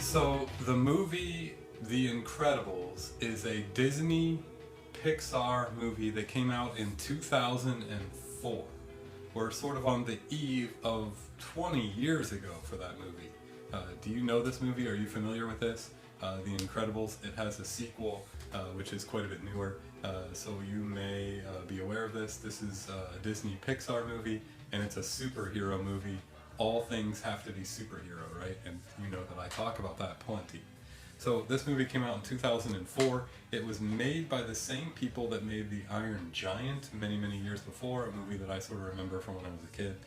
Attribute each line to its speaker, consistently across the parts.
Speaker 1: So the movie The Incredibles is a Disney Pixar movie that came out in 2004. We're sort of on the eve of 20 years ago for that movie. Do you know this movie? Are you familiar with this? The Incredibles. It has a sequel, which is quite a bit newer, so you may be aware of this. This is a Disney Pixar movie, and it's a superhero movie. All things have to be superhero, right? And you know that I talk about that plenty. So this movie came out in 2004. It was made by the same people that made The Iron Giant many, many years before, a movie that I sort of remember from when I was a kid.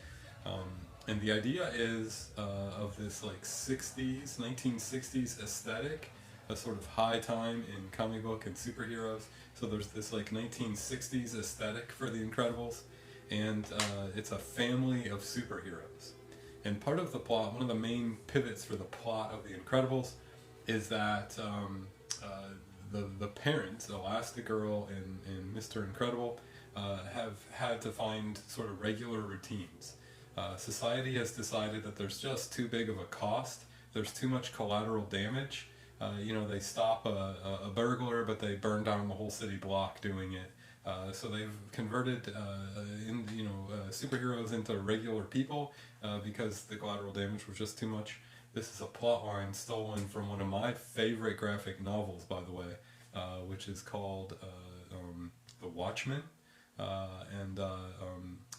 Speaker 1: And the idea is of this like 1960s aesthetic, a sort of high time in comic book and superheroes. So there's this like 1960s aesthetic for The Incredibles, and it's a family of superheroes. And part of the plot, one of the main pivots for the plot of The Incredibles, is that the parents, Elastigirl and Mr. Incredible, have had to find sort of regular routines. Society has decided that there's just too big of a cost. There's too much collateral damage. They stop a burglar, but they burn down the whole city block doing it. So they've converted superheroes into regular people because the collateral damage was just too much. This is a plot line stolen from one of my favorite graphic novels, by the way, which is called The Watchmen.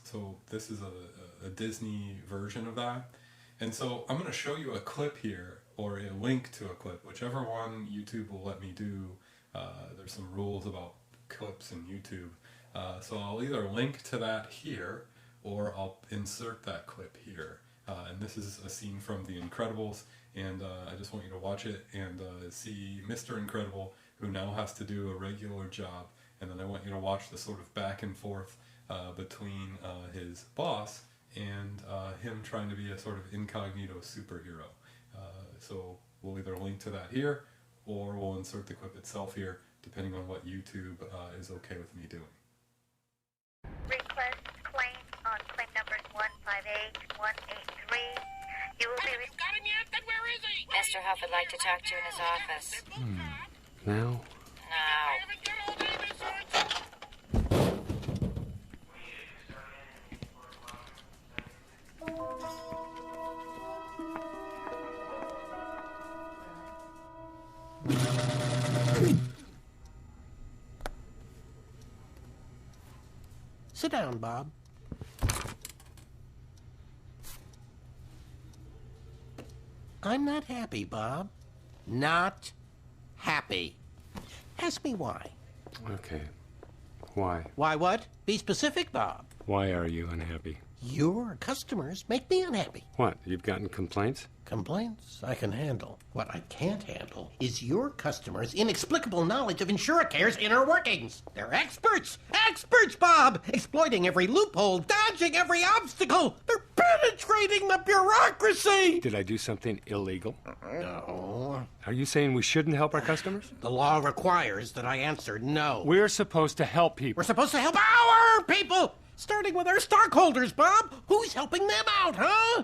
Speaker 1: So this is a Disney version of that. And so I'm going to show you a clip here, or a link to a clip, whichever one YouTube will let me do. There's some rules about clips in YouTube. So I'll either link to that here, or I'll insert that clip here. And this is a scene from The Incredibles, and I just want you to watch it and see Mr. Incredible, who now has to do a regular job, and then I want you to watch the sort of back and forth between his boss and him trying to be a sort of incognito superhero. So we'll either link to that here, or we'll insert the clip itself here, depending on what YouTube is okay with me doing.
Speaker 2: Request claim on claim numbers 158, 183. You will be...
Speaker 3: Got him yet? Then where is he?
Speaker 4: Mr. Huff would like to talk to you in his office.
Speaker 5: Now?
Speaker 4: Now.
Speaker 3: I haven't got all day this one.
Speaker 6: Sit down, Bob. I'm not happy, Bob. Not happy. Ask me why.
Speaker 5: Okay. Why?
Speaker 6: Why what? Be specific, Bob.
Speaker 5: Why are you unhappy?
Speaker 6: Your customers make me unhappy.
Speaker 5: What? You've gotten complaints?
Speaker 6: Complaints I can handle. What I can't handle is your customers' inexplicable knowledge of InsureCare's inner workings. They're experts! Experts, Bob! Exploiting every loophole, dodging every obstacle! They're penetrating the bureaucracy!
Speaker 5: Did I do something illegal?
Speaker 6: No.
Speaker 5: Are you saying we shouldn't help our customers?
Speaker 6: The law requires that I answer no.
Speaker 5: We're supposed to help people.
Speaker 6: We're supposed to help our people! Starting with our stockholders, Bob! Who's helping them out, huh?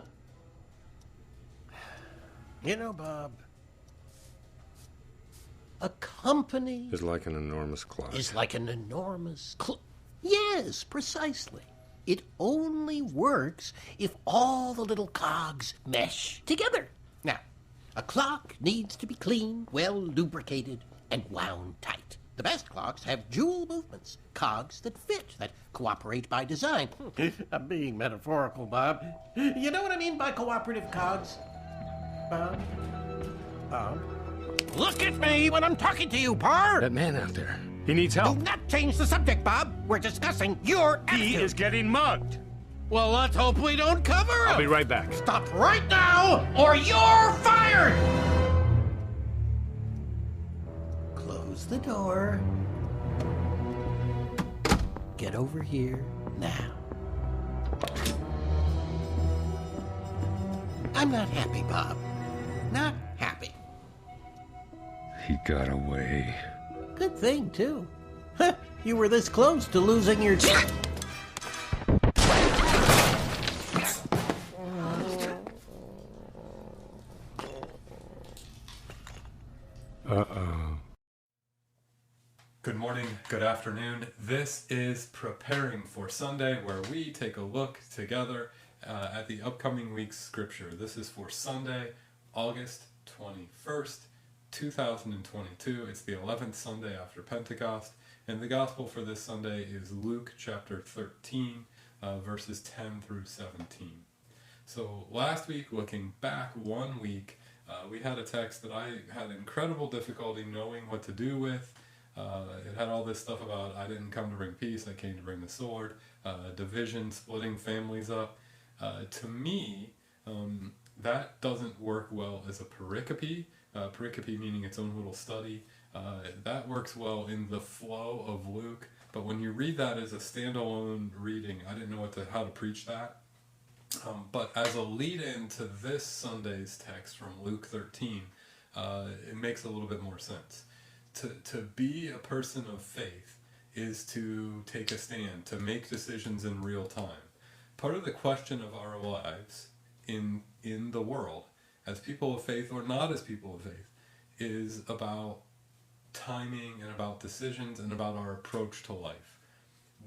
Speaker 6: You know, Bob, a company
Speaker 5: Is like an enormous clock.
Speaker 6: is like an enormous Yes, precisely. It only works if all the little cogs mesh together. Now, a clock needs to be clean, well lubricated, and wound tight. The best clocks have jewel movements, cogs that fit, that cooperate by design. I'm being metaphorical, Bob. You know what I mean by cooperative cogs? Bob? Bob? Look at me when I'm talking to you, Par!
Speaker 5: That man out there, he needs help.
Speaker 6: Do not change the subject, Bob. We're discussing your attitude.
Speaker 5: He is getting mugged.
Speaker 6: Well, let's hope we don't cover him.
Speaker 5: I'll be right back.
Speaker 6: Stop right now, or you're fired! Close the door. Get over here now. I'm not happy, Bob. Not happy.
Speaker 5: He got away.
Speaker 6: Good thing, too. Huh, you were this close to losing your...
Speaker 1: Good afternoon. This is Preparing for Sunday, where we take a look together at the upcoming week's scripture. This is for Sunday, August 21st, 2022. It's the 11th Sunday after Pentecost, and the gospel for this Sunday is Luke chapter 13, verses 10 through 17. So last week, looking back 1 week, we had a text that I had incredible difficulty knowing what to do with. It had all this stuff about I didn't come to bring peace, I came to bring the sword, division, splitting families up. To me, that doesn't work well as a pericope, pericope meaning its own little study. That works well in the flow of Luke, but when you read that as a standalone reading, I didn't know how to preach that. But as a lead-in to this Sunday's text from Luke 13, it makes a little bit more sense. To be a person of faith is to take a stand, to make decisions in real time. Part of the question of our lives in the world, as people of faith or not as people of faith, is about timing and about decisions and about our approach to life.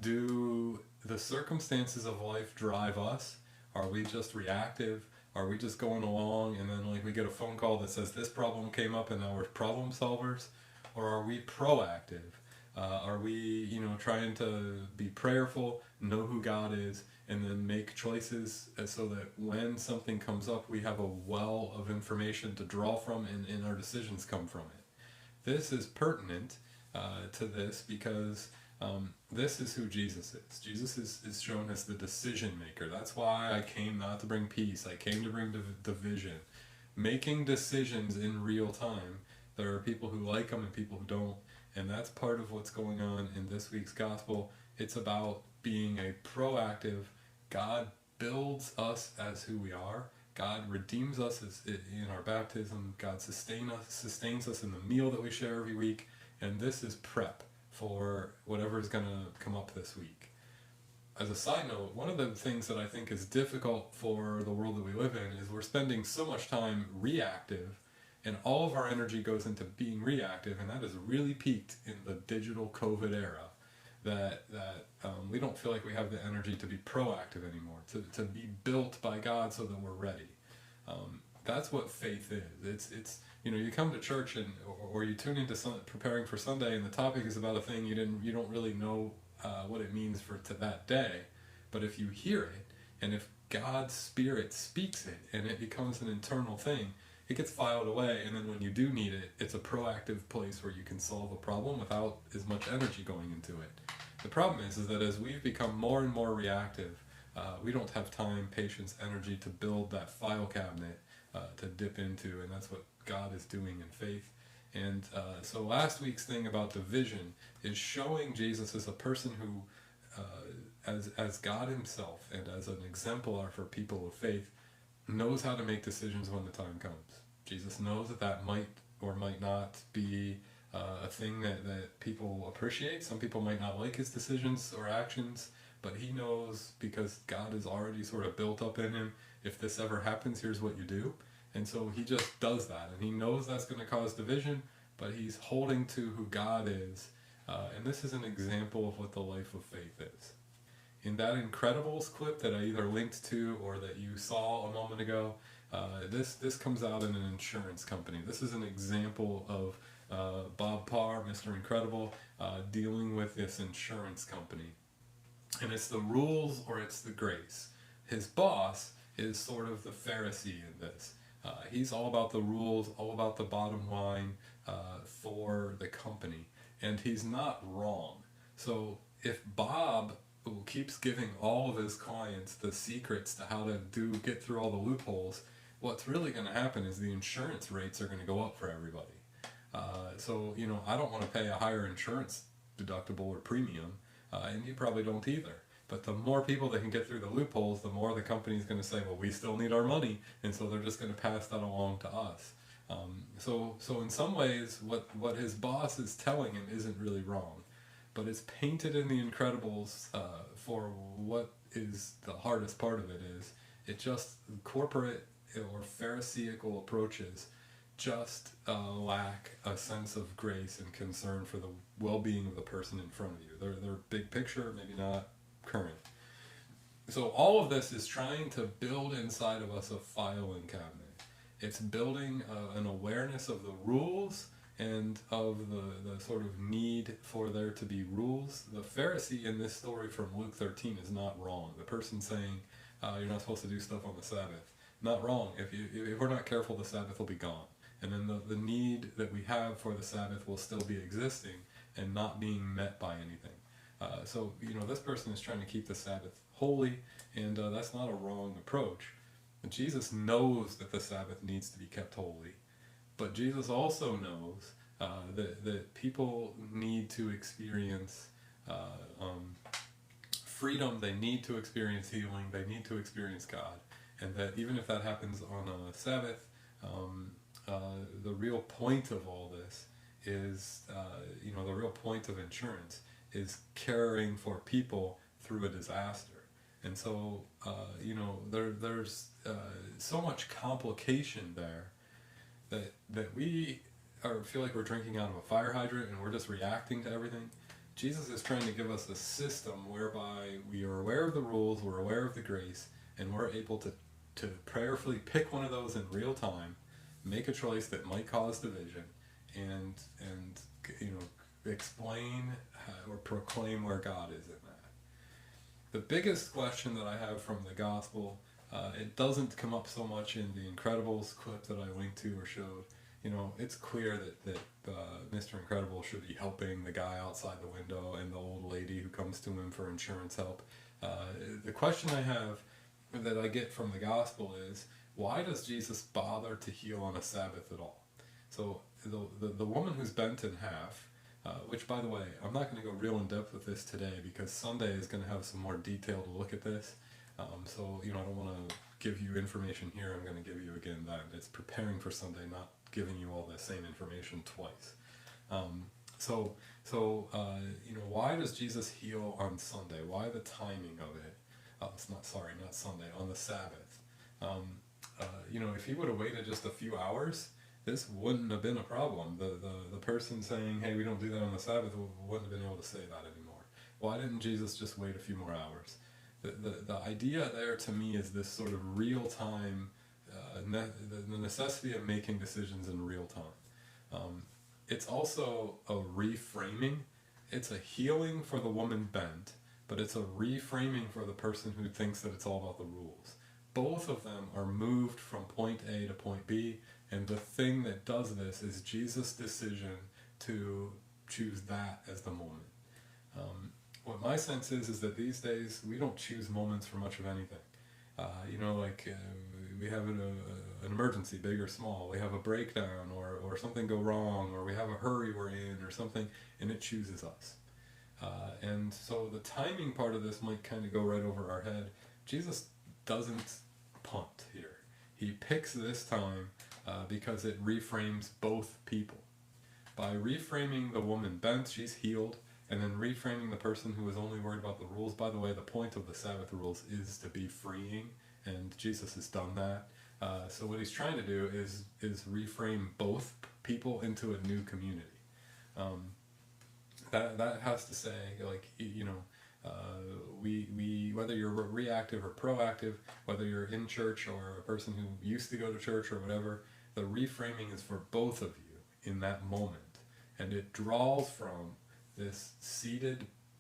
Speaker 1: Do the circumstances of life drive us? Are we just reactive? Are we just going along and then we get a phone call that says this problem came up and now we're problem solvers? Or are we proactive? Are we, trying to be prayerful, know who God is, and then make choices so that when something comes up, we have a well of information to draw from and our decisions come from it? This is pertinent to this because this is who Jesus is. Jesus is shown as the decision maker. That's why I came not to bring peace. I came to bring division. Making decisions in real time. There are people who like them and people who don't, and that's part of what's going on in this week's gospel. It's about being a proactive. God builds us as who we are. God redeems us in our baptism. God sustains us in the meal that we share every week, and this is prep for whatever is going to come up this week. As a side note, one of the things that I think is difficult for the world that we live in is we're spending so much time reactive, and all of our energy goes into being reactive, and that has really peaked in the digital COVID era, that we don't feel like we have the energy to be proactive anymore, to be built by God so that we're ready. That's what faith is. It's you come to church or you tune into preparing for Sunday, and the topic is about a thing you don't really know what it means to that day, but if you hear it, and if God's Spirit speaks it, and it becomes an internal thing, it gets filed away, and then when you do need it, it's a proactive place where you can solve a problem without as much energy going into it. The problem is that as we've become more and more reactive, we don't have time, patience, energy to build that file cabinet to dip into, and that's what God is doing in faith. And so last week's thing about division is showing Jesus as a person who, as God himself and as an exemplar for people of faith, knows how to make decisions when the time comes. Jesus knows that might or might not be a thing that people appreciate. Some people might not like his decisions or actions, but he knows, because God is already sort of built up in him, if this ever happens, here's what you do. And so he just does that, and he knows that's going to cause division, but he's holding to who God is. And this is an example of what the life of faith is. In that Incredibles clip that I either linked to or that you saw a moment ago, this comes out in an insurance company. This is an example of Bob Parr, Mr. Incredible, dealing with this insurance company. And it's the rules or it's the grace. His boss is sort of the Pharisee in this. He's all about the rules, all about the bottom line for the company. And he's not wrong. So if Bob who keeps giving all of his clients the secrets to how to get through all the loopholes, what's really going to happen is the insurance rates are going to go up for everybody. So, I don't want to pay a higher insurance deductible or premium, and you probably don't either. But the more people that can get through the loopholes, the more the company's going to say, well, we still need our money, and so they're just going to pass that along to us. So in some ways, what his boss is telling him isn't really wrong. But it's painted in The Incredibles for what is the hardest part of it is. It just corporate or pharisaical approaches just lack a sense of grace and concern for the well-being of the person in front of you. They're big picture, maybe not current. So all of this is trying to build inside of us a filing cabinet. It's building an awareness of the rules and of the sort of need for there to be rules. The Pharisee in this story from Luke 13 is not wrong. The person saying you're not supposed to do stuff on the Sabbath, not wrong. If we're not careful, the Sabbath will be gone. And then the need that we have for the Sabbath will still be existing and not being met by anything. So, this person is trying to keep the Sabbath holy, and that's not a wrong approach. Jesus knows that the Sabbath needs to be kept holy, but Jesus also knows that people need to experience freedom, they need to experience healing, they need to experience God, and that even if that happens on a Sabbath, the real point of all this is, the real point of insurance is caring for people through a disaster. And so, there's so much complication there that we feel like we're drinking out of a fire hydrant and we're just reacting to everything. Jesus is trying to give us a system whereby we are aware of the rules, we're aware of the grace, and we're able to prayerfully pick one of those in real time, make a choice that might cause division, and explain or proclaim where God is in that. The biggest question that I have from the gospel, it doesn't come up so much in the Incredibles clip that I linked to or showed. It's clear that Mr. Incredible should be helping the guy outside the window and the old lady who comes to him for insurance help. The question I have that I get from the gospel is, why does Jesus bother to heal on a Sabbath at all? So the woman who's bent in half, which, by the way, I'm not going to go real in depth with this today because Sunday is going to have some more detailed look at this. So I don't want to give you information here. I'm going to give you again that it's preparing for Sunday, not giving you all the same information twice. Why does Jesus heal on Sunday? Why the timing of it? Not Sunday, on the Sabbath. If he would have waited just a few hours, this wouldn't have been a problem. The person saying, hey, we don't do that on the Sabbath, wouldn't have been able to say that anymore. Why didn't Jesus just wait a few more hours? The idea there to me is this sort of real-time, the necessity of making decisions in real time. It's also a reframing. It's a healing for the woman bent, but it's a reframing for the person who thinks that it's all about the rules. Both of them are moved from point A to point B, and the thing that does this is Jesus' decision to choose that as the moment. What my sense is that these days we don't choose moments for much of anything. We have an emergency, big or small. We have a breakdown or something go wrong, or we have a hurry we're in or something, and it chooses us. And so the timing part of this might kind of go right over our head. Jesus doesn't punt here. He picks this time because it reframes both people. By reframing the woman bent, she's healed, and then reframing the person who is only worried about the rules. By the way, the point of the Sabbath rules is to be freeing, and Jesus has done that. So what he's trying to do is reframe both people into a new community. That has to say, we whether you're reactive or proactive, whether you're in church or a person who used to go to church or whatever, the reframing is for both of you in that moment, and it draws from this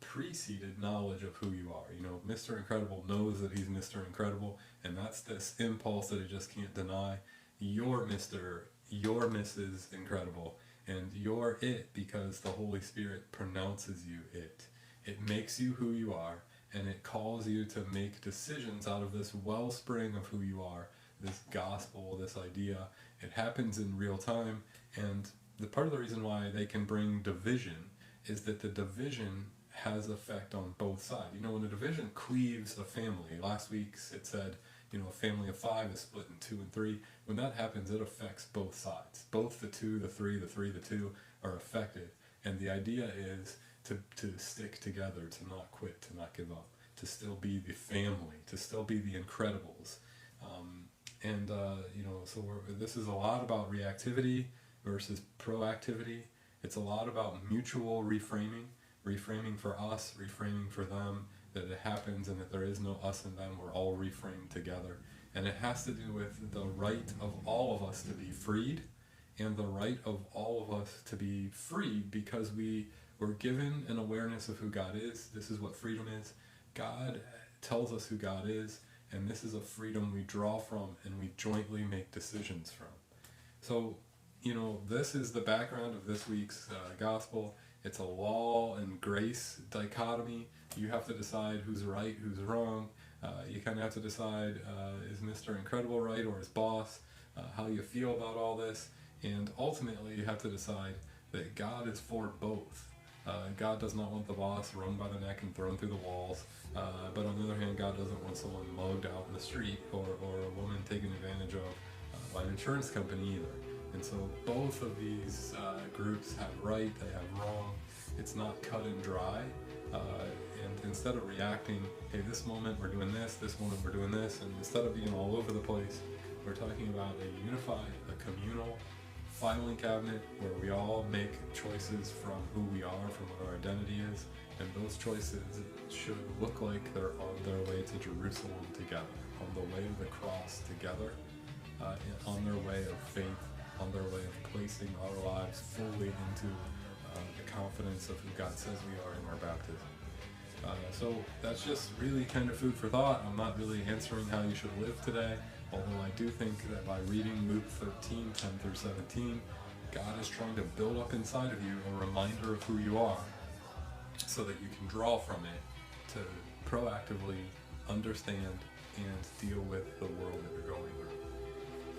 Speaker 1: preceded knowledge of who you are. Mr. Incredible knows that he's Mr. Incredible, and that's this impulse that he just can't deny. You're Mr., you're Mrs. Incredible, and you're it because the Holy Spirit pronounces you it. It makes you who you are, and it calls you to make decisions out of this wellspring of who you are, this gospel, this idea. It happens in real time, and the part of the reason why they can bring division is that the division has effect on both sides. When a division cleaves a family, last week it said, a family of 5 is split in 2 and 3. When that happens, it affects both sides. Both the 2, the 3, the 3, the 2 are affected. And the idea is to stick together, to not quit, to not give up, to still be the family, to still be the Incredibles. And so this is a lot about reactivity versus proactivity. It's a lot about mutual reframing for us, reframing for them, that it happens and that there is no us and them, we're all reframed together. And it has to do with the right of all of us to be freed, and the right of all of us to be freed because we were given an awareness of who God is. This is what freedom is. God tells us who God is, and this is a freedom we draw from and we jointly make decisions from. So, this is the background of this week's gospel. It's a law and grace dichotomy. You have to decide who's right, who's wrong. You kind of have to decide, is Mr. Incredible right, or his boss? How you feel about all this. And ultimately, you have to decide that God is for both. God does not want the boss wrung by the neck and thrown through the walls. But on the other hand, God doesn't want someone mugged out in the street, or a woman taken advantage of by an insurance company either. And so both of these groups have right, they have wrong. It's not cut and dry. And instead of reacting, hey, this moment we're doing this moment we're doing this, and instead of being all over the place, we're talking about a unified, a communal filing cabinet where we all make choices from who we are, from what our identity is, and those choices should look like they're on their way to Jerusalem together, on the way to the cross together, on their way of faith, on their way of placing our lives fully into the confidence of who God says we are in our baptism. So that's just really kind of food for thought. I'm not really answering how you should live today, although I do think that by reading Luke 13, 10 through 17, God is trying to build up inside of you a reminder of who you are so that you can draw from it to proactively understand and deal with the world that you're going through.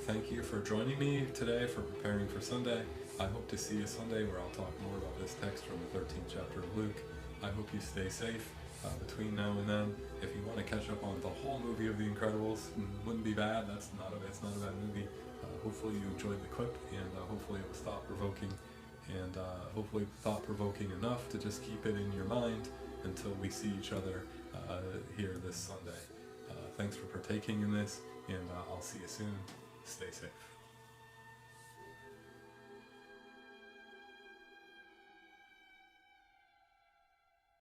Speaker 1: Thank you for joining me today for preparing for Sunday. I hope to see you Sunday where I'll talk more about this text from the 13th chapter of Luke. I hope you stay safe between now and then. If you want to catch up on the whole movie of The Incredibles, wouldn't be bad. It's not a bad movie. Hopefully you enjoyed the clip, and hopefully it was thought-provoking, and hopefully thought-provoking enough to just keep it in your mind until we see each other here this Sunday. Thanks for partaking in this, and I'll see you soon. Stay safe.